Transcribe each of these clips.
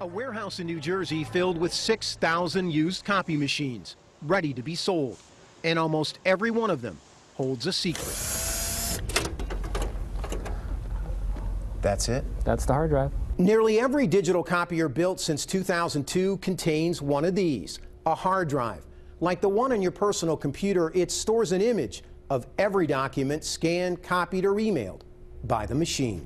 A warehouse in New Jersey filled with 6,000 used copy machines, ready to be sold. And almost every one of them holds a secret. That's it? That's the hard drive. Nearly every digital copier built since 2002 contains one of these, a hard drive. Like the one on your personal computer, it stores an image of every document scanned, copied, or emailed by the machine.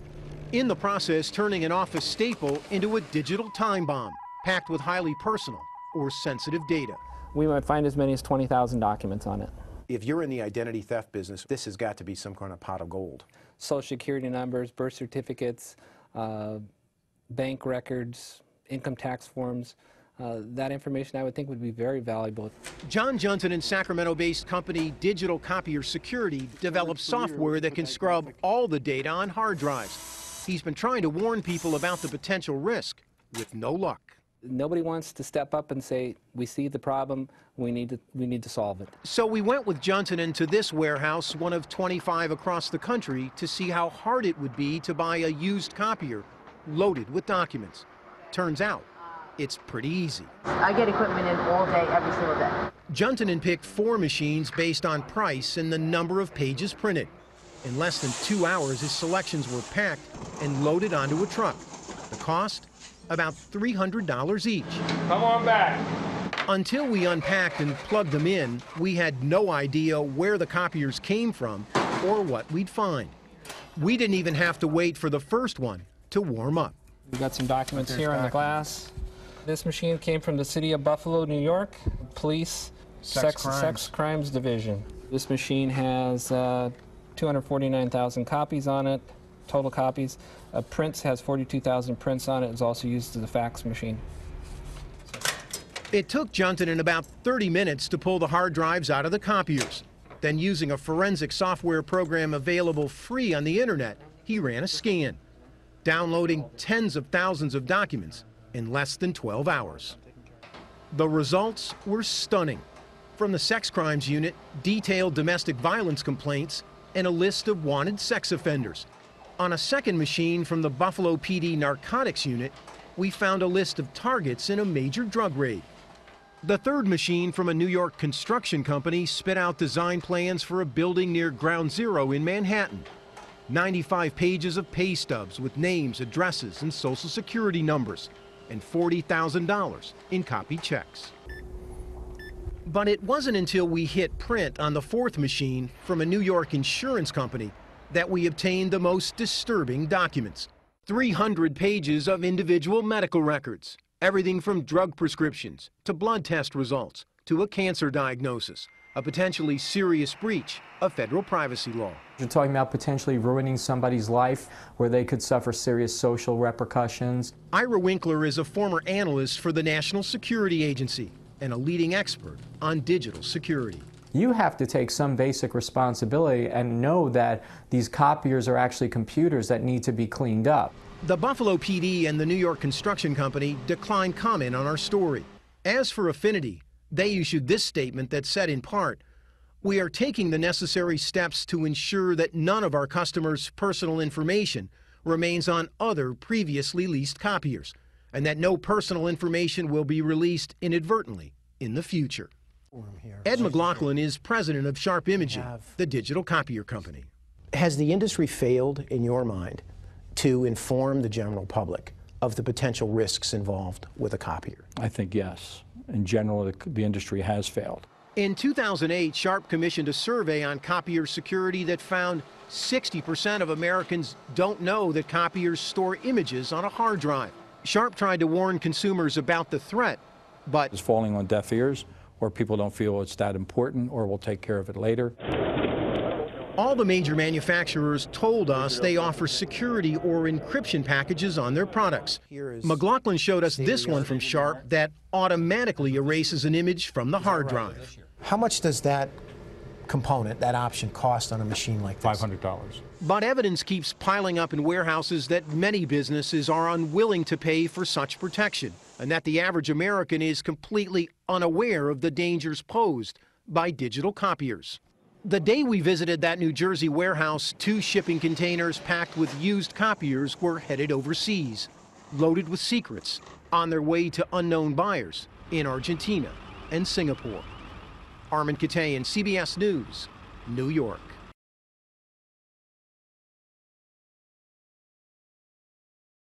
In the process, turning an office staple into a digital time bomb, packed with highly personal or sensitive data. We might find as many as 20,000 documents on it. If you're in the identity theft business, this has got to be some kind of pot of gold. Social security numbers, birth certificates, bank records, income tax forms. That information I would think would be very valuable. John Johnson and Sacramento-based company Digital Copier Security develops software that can scrub all the data on hard drives. He's been trying to warn people about the potential risk, with no luck. Nobody wants to step up and say, we see the problem, we need to solve it. So we went with Johnson to this warehouse, one of 25 across the country, to see how hard it would be to buy a used copier loaded with documents. Turns out, it's pretty easy. I get equipment in all day, every single day. Johnson picked 4 machines based on price and the number of pages printed. In less than 2 hours, his selections were packed and loaded onto a truck. The cost? About $300 each. Come on back. Until we unpacked and plugged them in, we had no idea where the copiers came from or what we'd find. We didn't even have to wait for the first one to warm up. We've got some documents here on the glass. This machine came from the city of Buffalo, New York, Police Sex Crimes Division. This machine has 249,000 copies on it, total copies. Prints has 42,000 prints on it. It's also used as a fax machine. It took Johnson in about 30 minutes to pull the hard drives out of the copiers. Then, using a forensic software program available free on the internet, he ran a scan, downloading tens of thousands of documents in less than 12 hours. The results were stunning. From the sex crimes unit, detailed domestic violence complaints, and a list of wanted sex offenders. On a second machine from the Buffalo PD narcotics unit, we found a list of targets in a major drug raid. The third machine from a New York construction company spit out design plans for a building near Ground Zero in Manhattan. 95 pages of pay stubs with names, addresses, and social security numbers, and $40,000 in copied checks. But it wasn't until we hit print on the fourth machine from a New York insurance company that we obtained the most disturbing documents. 300 pages of individual medical records, everything from drug prescriptions to blood test results to a cancer diagnosis, a potentially serious breach of federal privacy law. You're talking about potentially ruining somebody's life where they could suffer serious social repercussions. Ira Winkler is a former analyst for the National Security Agency and a leading expert on digital security. You have to take some basic responsibility and know that these copiers are actually computers that need to be cleaned up. The Buffalo PD and the New York Construction Company declined comment on our story. As for Affinity, they issued this statement that said in part, "We are taking the necessary steps to ensure that none of our customers' personal information remains on other previously leased copiers, and that no personal information will be released inadvertently in the future." Ed McLaughlin is president of Sharp Imaging, the digital copier company. Has the industry failed, in your mind, to inform the general public of the potential risks involved with a copier? I think yes. In general, the industry has failed. In 2008, Sharp commissioned a survey on copier security that found 60% of Americans don't know that copiers store images on a hard drive. Sharp tried to warn consumers about the threat, but It's falling on deaf ears, or people don't feel it's that important, or we'll take care of it later. all the major manufacturers told us they offer security or encryption packages on their products. McLaughlin showed us this one from Sharp that automatically erases an image from the hard drive. How much does that component, that option, cost on a machine like this? $500. But evidence keeps piling up in warehouses that many businesses are unwilling to pay for such protection, and that the average American is completely unaware of the dangers posed by digital copiers. The day we visited that New Jersey warehouse, 2 shipping containers packed with used copiers were headed overseas, loaded with secrets, on their way to unknown buyers in Argentina and Singapore. Armin Katayan, CBS News, New York.